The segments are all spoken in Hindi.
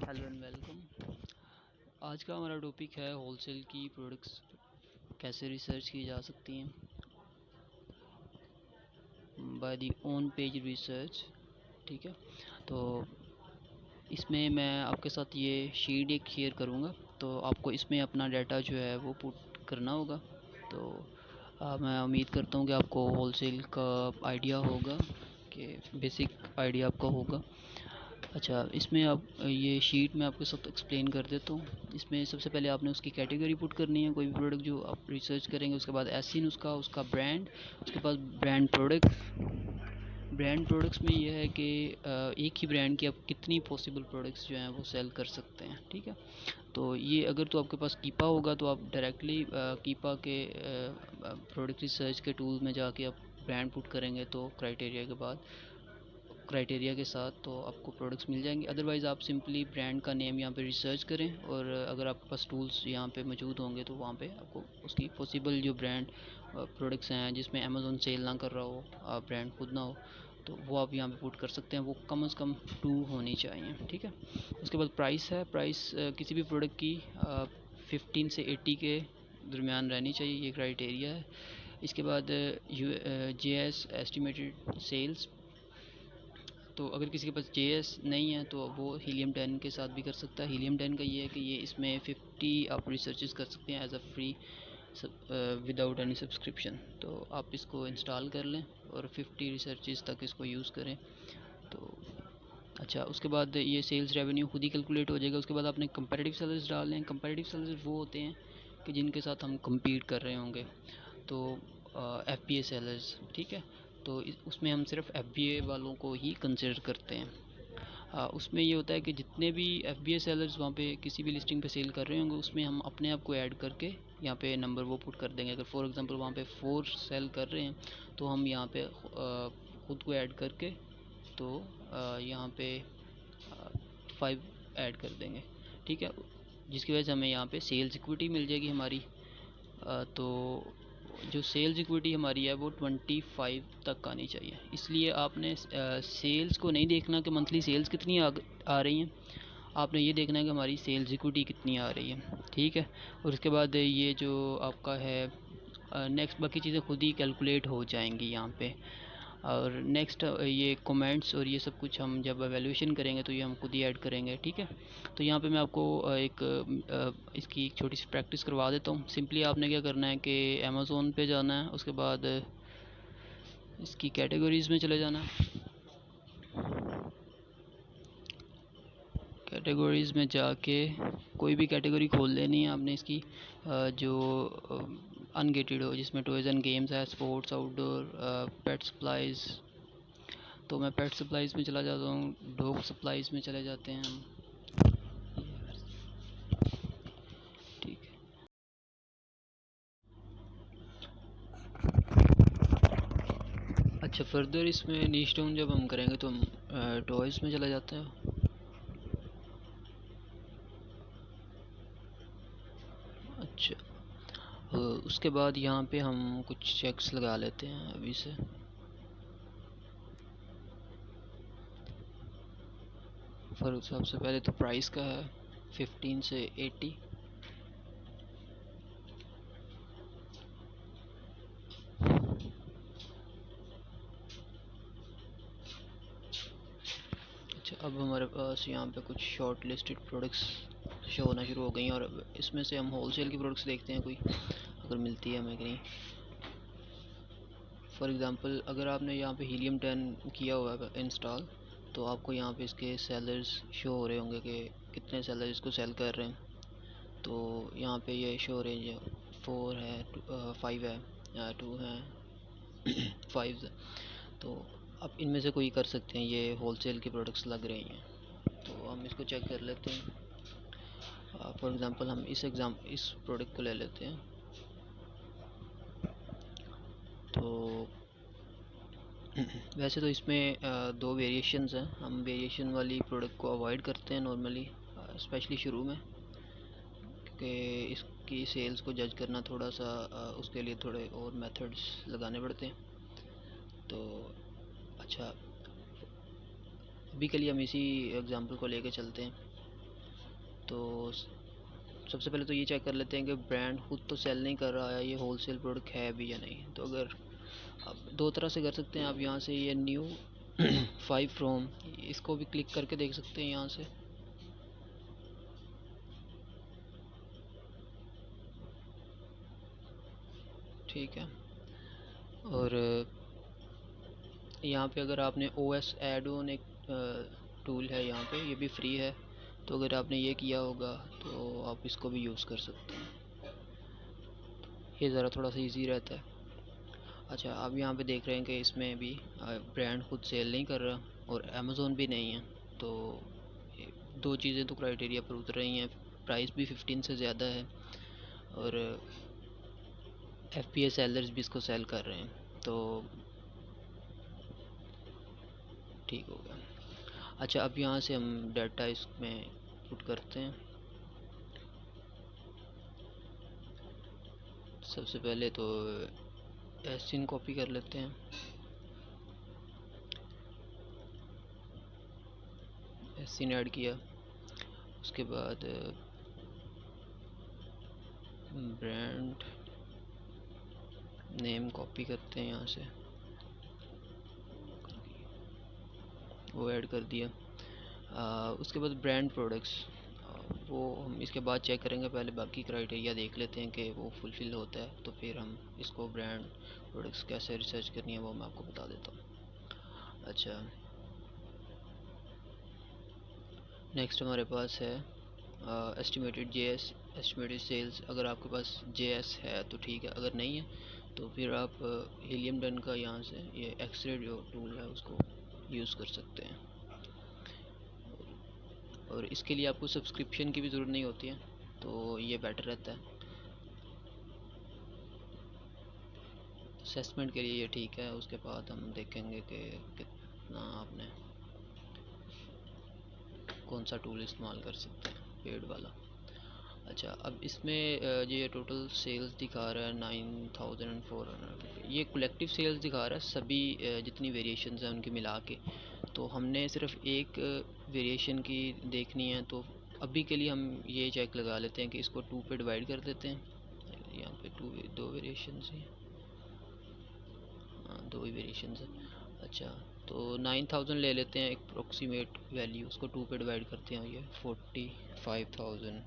Hello and welcome. आज का हमारा टॉपिक है होलसेल की प्रोडक्ट्स कैसे रिसर्च की जा सकती हैं by the own page research. ठीक है, तो इसमें मैं आपके साथ ये शीट एक शेयर करूँगा, तो आपको इसमें अपना डाटा जो है वो पुट करना होगा। तो मैं उम्मीद करता हूँ कि आपको होलसेल का आइडिया होगा, कि बेसिक आइडिया आपका होगा। अच्छा, इसमें आप ये शीट में आपके साथ एक्सप्लेन कर देता हूँ। इसमें सबसे पहले आपने उसकी कैटेगरी पुट करनी है, कोई भी प्रोडक्ट जो आप रिसर्च करेंगे। उसके बाद एसिन उसका ब्रांड, उसके बाद ब्रांड प्रोडक्ट्स में ये है कि एक ही ब्रांड की आप कितनी पॉसिबल प्रोडक्ट्स जो हैं वो सेल कर सकते हैं। ठीक है, तो ये अगर तो आपके पास कीपा होगा तो आप डायरेक्टली कीपा के प्रोडक्ट रिसर्च के टूल में जाके आप ब्रांड पुट करेंगे, तो क्राइटेरिया के साथ तो आपको प्रोडक्ट्स मिल जाएंगे। अदरवाइज़ आप सिंपली ब्रांड का नेम यहाँ पे रिसर्च करें, और अगर आपके पास टूल्स यहाँ पे मौजूद होंगे तो वहाँ पे आपको उसकी पॉसिबल जो ब्रांड प्रोडक्ट्स हैं जिसमें अमेज़ोन सेल ना कर रहा हो, आप ब्रांड खुद ना हो, तो वो आप यहाँ पे पुट कर सकते हैं। वो कम से कम 2 होनी चाहिए। ठीक है, उसके बाद प्राइस किसी भी प्रोडक्ट की 15 से 80 के दरमियान रहनी चाहिए, ये क्राइटेरिया है। इसके बाद JS एस्टिमेटेड सेल्स, तो अगर किसी के पास JS नहीं है तो वो हीलियम 10 के साथ भी कर सकता है। हीलियम 10 का ये है कि ये इसमें 50 आप रिसर्चेस कर सकते हैं as a free without any subscription. तो आप इसको इंस्टॉल कर लें और 50 रिसर्चेस तक इसको यूज़ करें। तो अच्छा, उसके बाद ये सेल्स रेवेन्यू खुद ही कैलकुलेट हो जाएगा। उसके बाद आपने कंपैरेटिव सेलर्स डालने हैं। कंपैरेटिव सेलर्स वो होते हैं कि जिनके साथ हम compete कर रहे होंगे, तो FBA सेलर्स। ठीक है, तो उसमें हम सिर्फ FBA वालों को ही कंसिडर करते हैं। उसमें ये होता है कि जितने भी FBA सेलर्स वहाँ पे किसी भी लिस्टिंग पे सेल कर रहे होंगे, उसमें हम अपने आप को ऐड करके यहाँ पे नंबर वो पुट कर देंगे। अगर फॉर एग्जांपल वहाँ पे 4 सेल कर रहे हैं, तो हम यहाँ पे खुद को ऐड करके, तो यहाँ पे 5 ऐड कर देंगे। ठीक है, जिसकी वजह से हमें यहाँ पे सेल्स इक्विटी मिल जाएगी हमारी। तो जो सेल्स इक्विटी हमारी है वो 25 तक आनी चाहिए। इसलिए आपने सेल्स को नहीं देखना कि मंथली सेल्स कितनी आ रही हैं, आपने ये देखना है कि हमारी सेल्स इक्विटी कितनी आ रही है। ठीक है, और उसके बाद ये जो आपका है नेक्स्ट, बाकी चीज़ें खुद ही कैलकुलेट हो जाएंगी यहाँ पे। और नेक्स्ट ये कमेंट्स और ये सब कुछ हम जब एवेल्यूशन करेंगे तो ये हम खुद ही ऐड करेंगे। ठीक है, तो यहाँ पे मैं आपको इसकी एक छोटी सी प्रैक्टिस करवा देता हूँ। सिंपली आपने क्या करना है कि अमेज़ोन पे जाना है, उसके बाद इसकी कैटेगरीज़ में चले जाना है। कैटेगरीज़ में जाके कोई भी कैटेगरी खोल लेनी है आपने इसकी, जो अनगेटेड हो, जिसमें टॉयज़ एंड गेम्स है, स्पोर्ट्स, आउटडोर, पेट सप्लाइज़। तो मैं पेट सप्लाइज़ में चला जाता हूँ, डॉग सप्लाइज़ में चले जाते हैं हम। ठीक है, अच्छा, फर्दर इसमें नीच डाउन जब हम करेंगे तो हम टॉयज़ में चले जाते हैं। अच्छा, उसके बाद यहाँ पे हम कुछ चेक्स लगा लेते हैं अभी से। फर्क सबसे पहले तो प्राइस का है 15 से 80। अच्छा, अब हमारे पास यहाँ पे कुछ शॉर्ट लिस्टेड प्रोडक्ट्स शो होना शुरू हो गई हैं, और इसमें से हम होलसेल की प्रोडक्ट्स देखते हैं कोई अगर मिलती है हमें कहीं। फॉर एग्ज़ाम्पल, अगर आपने यहाँ पे हीलियम 10 किया हुआ है इंस्टॉल, तो आपको यहाँ पे इसके सेलर्स शो हो रहे होंगे कि कितने सेलर इसको सेल कर रहे हैं। तो यहाँ पे ये शो रेंज है, 4 है, 5 है, 2 है, 5 है। तो आप इनमें से कोई कर सकते हैं, ये होलसेल की प्रोडक्ट्स लग रही हैं, तो हम इसको चेक कर लेते हैं। फॉर एग्ज़ाम्पल हम इस प्रोडक्ट को ले लेते हैं। तो वैसे तो इसमें 2 वेरिएशंस हैं। हम वेरिएशन वाली प्रोडक्ट को अवॉइड करते हैं नॉर्मली, स्पेशली शुरू में, क्योंकि इसकी सेल्स को जज करना थोड़ा सा उसके लिए थोड़े और मेथड्स लगाने पड़ते हैं। तो अच्छा, अभी के लिए हम इसी एग्ज़ाम्पल को लेके चलते हैं। तो सबसे पहले तो ये चेक कर लेते हैं कि ब्रांड खुद तो सेल नहीं कर रहा है, ये होलसेल प्रोडक्ट है भी या नहीं। तो अगर आप दो तरह से कर सकते हैं, आप यहाँ से ये न्यू 5 फ्रॉम, इसको भी क्लिक करके देख सकते हैं यहाँ से। ठीक है, और यहाँ पे अगर आपने OS ऐड ऑन एक टूल है यहाँ पे, ये भी फ्री है, तो अगर आपने ये किया होगा तो आप इसको भी यूज़ कर सकते हैं। ये ज़रा थोड़ा सा इजी रहता है। अच्छा, आप यहाँ पे देख रहे हैं कि इसमें भी ब्रांड खुद सेल नहीं कर रहा और अमेज़ोन भी नहीं है। तो दो चीज़ें तो क्राइटेरिया पर उतर रही हैं, प्राइस भी 15 से ज़्यादा है और FBA सेलर्स भी इसको सेल कर रहे हैं, तो ठीक हो गया। अच्छा, अब यहाँ से हम डाटा इसमें पुट करते हैं। सबसे पहले तो एसिन कॉपी कर लेते हैं, एसिन ऐड किया, उसके बाद ब्रांड नेम कॉपी करते हैं यहाँ से, वो ऐड कर दिया। उसके बाद ब्रांड प्रोडक्ट्स, वो हम इसके बाद चेक करेंगे, पहले बाकी क्राइटेरिया देख लेते हैं कि वो फुलफ़िल होता है, तो फिर हम इसको ब्रांड प्रोडक्ट्स कैसे रिसर्च करनी है वो मैं आपको बता देता हूँ। अच्छा, नेक्स्ट हमारे पास है एस्टिमेटेड JS, एस्टिमेटेड सेल्स। अगर आपके पास JS है तो ठीक है, अगर नहीं है तो फिर आप हीलियम डन का यहाँ से ये एक्सरे जो टूल है उसको यूज़ कर सकते हैं, और इसके लिए आपको सब्सक्रिप्शन की भी ज़रूरत नहीं होती है, तो ये बेटर रहता है। असेसमेंट के लिए ये ठीक है, उसके बाद हम देखेंगे कि कितना आपने कौन सा टूल इस्तेमाल कर सकते हैं, पेड वाला। अच्छा, अब इसमें ये टोटल सेल्स दिखा रहा है 9400, ये कलेक्टिव सेल्स दिखा रहा है सभी जितनी वेरिएशंस हैं उनकी मिला के। तो हमने सिर्फ एक वेरिएशन की देखनी है, तो अभी के लिए हम ये चेक लगा लेते हैं कि इसको 2 पे डिवाइड कर देते हैं। यहाँ पे दो वेरिएशंस हैं, हाँ, दो ही वेरिएशंस हैं। अच्छा, तो 9000 ले लेते हैं एक अप्रोक्सीमेट वैल्यू, उसको 2 पे डिवाइड करते हैं, ये 45,000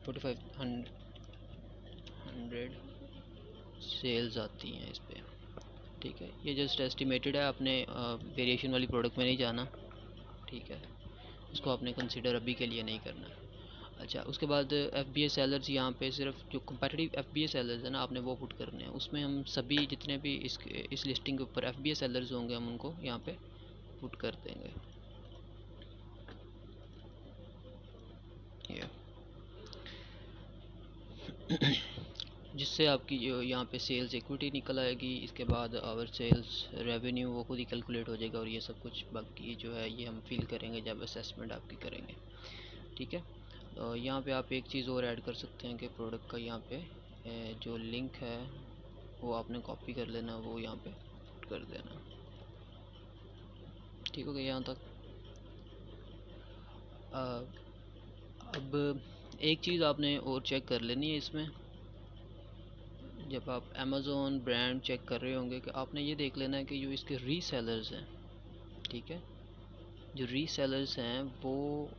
4500 सेल्स आती हैं इस पर। ठीक है, ये जस्ट एस्टिमेटेड है, आपने वेरिएशन वाली प्रोडक्ट में नहीं जाना। ठीक है, उसको आपने कंसिडर अभी के लिए नहीं करना। अच्छा, उसके बाद FBA सेलर्स, यहाँ पे सिर्फ जो कंपेटिटिव FBA सेलर्स है ना, आपने वो पुट करने हैं। उसमें हम सभी जितने भी इस लिस्टिंग के ऊपर FBA सेलर्स होंगे हम उनको यहाँ पे पुट कर देंगे। ये जिससे आपकी जो यहाँ पे सेल्स इक्विटी निकल आएगी। इसके बाद आवर सेल्स रेवेन्यू वो खुद ही कैलकुलेट हो जाएगा, और ये सब कुछ बाकी जो है ये हम फिल करेंगे जब असेसमेंट आपकी करेंगे। ठीक है, यहाँ पे आप एक चीज़ और ऐड कर सकते हैं कि प्रोडक्ट का यहाँ पे जो लिंक है वो आपने कॉपी कर लेना, वो यहाँ पे पुट कर देना। ठीक हो गया यहाँ तक। अब एक चीज़ आपने और चेक कर लेनी है इसमें, जब आप अमेज़ोन ब्रांड चेक कर रहे होंगे, कि आपने ये देख लेना है कि जो इसके रीसेलर्स हैं, ठीक है, जो रीसेलर्स हैं वो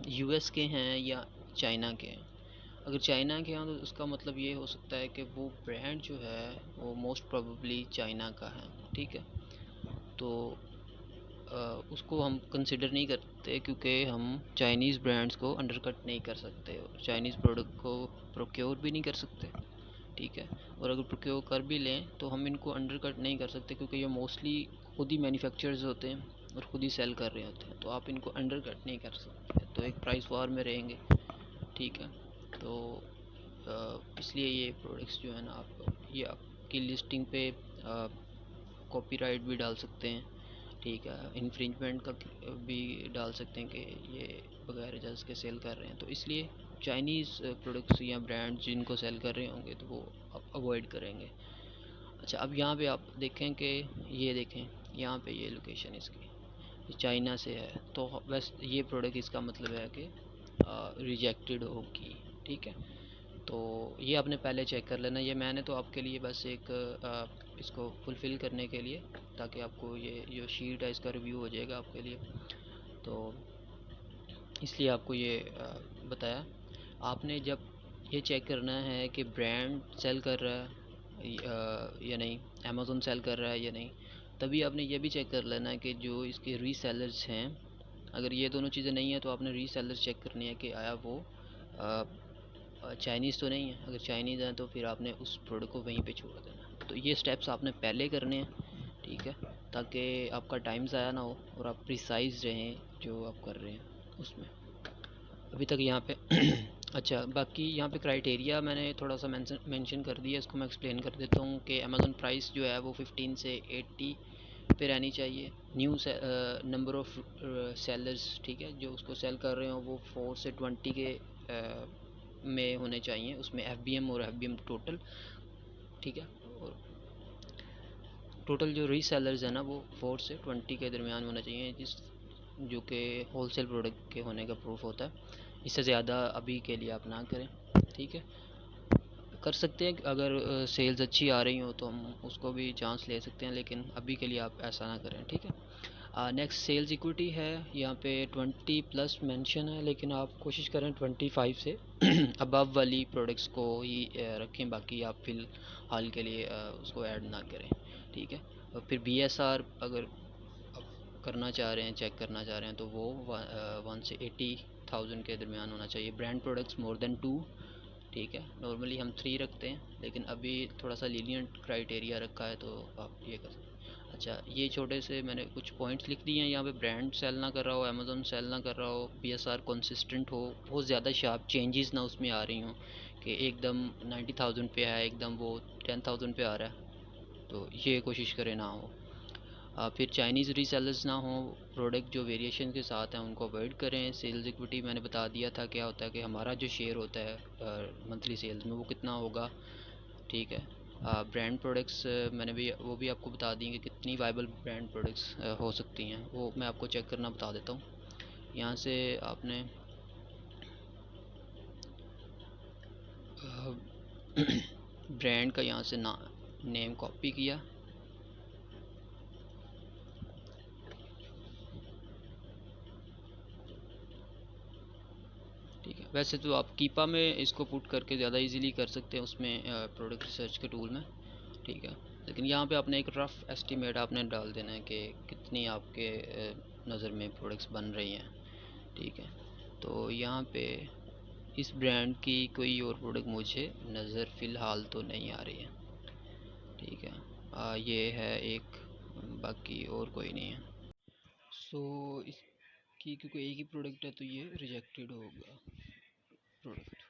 US के हैं या चाइना के हैं। अगर चाइना के हैं तो उसका मतलब ये हो सकता है कि वो ब्रांड जो है वो मोस्ट प्रोबेबली चाइना का है। ठीक है, तो उसको हम कंसिडर नहीं करते, क्योंकि हम चाइनीज़ ब्रांड्स को अंडरकट नहीं कर सकते और चाइनीज़ प्रोडक्ट को प्रोक्योर भी नहीं कर सकते। ठीक है, और अगर प्रोक्योर कर भी लें तो हम इनको अंडरकट नहीं कर सकते, क्योंकि ये मोस्टली खुद ही मैन्युफैक्चरर्स होते हैं और ख़ुद ही सेल कर रहे होते हैं, तो आप इनको अंडरकट नहीं कर सकते, तो एक प्राइस वार में रहेंगे। ठीक है, तो इसलिए ये प्रोडक्ट्स जो है ना, आप ये आपकी लिस्टिंग पे कॉपीराइट भी डाल सकते हैं। ठीक है, इन्फ्रिंजमेंट का भी डाल सकते हैं कि ये बगैर इजाज़त के सेल कर रहे हैं, तो इसलिए चाइनीज़ प्रोडक्ट्स या ब्रांड जिनको सेल कर रहे होंगे तो वो आप अवॉइड करेंगे। अच्छा, अब यहाँ पे आप देखें कि ये देखें यहाँ पे ये लोकेशन इसकी, चाइना से है, तो बस ये प्रोडक्ट इसका मतलब है कि रिजेक्टेड होगी। ठीक है, तो ये आपने पहले चेक कर लेना। ये मैंने तो आपके लिए बस एक इसको फुलफ़िल करने के लिए, ताकि आपको ये जो शीट है इसका रिव्यू हो जाएगा आपके लिए, तो इसलिए आपको ये बताया। आपने जब ये चेक करना है कि ब्रांड सेल कर रहा है या नहीं, अमेज़न सेल कर रहा है या नहीं, तभी आपने ये भी चेक कर लेना है कि जो इसके रीसेलर्स हैं, अगर ये दोनों चीज़ें नहीं है तो आपने रीसेलर चेक करनी है कि आया वो चाइनीज़ तो नहीं है। अगर चाइनीज़ है तो फिर आपने उस प्रोडक्ट को वहीं पे छोड़ देना। तो ये स्टेप्स आपने पहले करने हैं, ठीक है, ताकि आपका टाइम ज़ाया ना हो और आप प्रिसाइज रहें जो आप कर रहे हैं उसमें। अभी तक यहाँ पे अच्छा, बाकी यहाँ पे क्राइटेरिया मैंने थोड़ा सा मेंशन कर दिया, इसको मैं एक्सप्लेन कर देता हूँ कि अमेज़न प्राइस जो है वो 15 से 80 पे रहनी चाहिए। न्यू नंबर ऑफ़ सेलर्स, ठीक है, जो उसको सेल कर रहे हो वो 4 से 20 के में होने चाहिए, उसमें एफ और एफ टोटल, ठीक है। और टोटल जो रीसेलर्स है ना वो 4 से 20 के दरमियान होना चाहिए, जिस जो कि होलसेल प्रोडक्ट के होने का प्रूफ होता है। इससे ज़्यादा अभी के लिए आप ना करें, ठीक है। कर सकते हैं अगर सेल्स अच्छी आ रही हो तो हम उसको भी चांस ले सकते हैं, लेकिन अभी के लिए आप ऐसा ना करें, ठीक है। नेक्स्ट सेल्स इक्विटी है, यहाँ पे 20 प्लस मेंशन है, लेकिन आप कोशिश करें 25 से अबव वाली प्रोडक्ट्स को ही रखें, बाकी आप फ़िलहाल के लिए उसको ऐड ना करें, ठीक है। और फिर BSR अगर आप करना चाह रहे हैं, चेक करना चाह रहे हैं, तो वो 1 से 80,000 के दरमियान होना चाहिए। ब्रांड प्रोडक्ट्स मोर देन 2, ठीक है। नॉर्मली हम 3 रखते हैं, लेकिन अभी थोड़ा सा लीनियंट क्राइटेरिया रखा है, तो आप ये कर सकते हैं। अच्छा, ये छोटे से मैंने कुछ पॉइंट्स लिख दिए हैं यहाँ पे। ब्रांड सेल ना कर रहा हो, अमेज़न सेल ना कर रहा हो, BSR कंसिस्टेंट हो, बहुत ज़्यादा शार्प चेंजेस ना उसमें आ रही हों कि एकदम 90,000 पे है, एकदम वो 10,000 पे आ रहा है, तो ये कोशिश करें ना हो। फिर चाइनीज़ रीसेलर्स ना हो, प्रोडक्ट जो वेरिएशन के साथ हैं उनको अवॉइड करें। सेल्स इक्विटी मैंने बता दिया था क्या होता है, कि हमारा जो शेयर होता है मंथली सेल्स में वो कितना होगा, ठीक है। ब्रांड प्रोडक्ट्स मैंने भी वो भी आपको बता दी कि कितनी वाइबल ब्रांड प्रोडक्ट्स हो सकती हैं, वो मैं आपको चेक करना बता देता हूँ। यहाँ से आपने ब्रांड का यहाँ से नेम कॉपी किया, ठीक है। वैसे तो आप कीपा में इसको पुट करके ज़्यादा इजीली कर सकते हैं, उसमें प्रोडक्ट रिसर्च के टूल में, ठीक है। लेकिन यहाँ पे आपने एक रफ़ एस्टीमेट आपने डाल देना है कि कितनी आपके नज़र में प्रोडक्ट्स बन रही हैं, ठीक है। तो यहाँ पे इस ब्रांड की कोई और प्रोडक्ट मुझे नज़र फ़िलहाल तो नहीं आ रही है, ठीक है। ये है एक, बाकी और कोई नहीं है। सो इसकी क्योंकि एक ही प्रोडक्ट है तो ये रिजेक्टेड होगा प्रोडक्ट।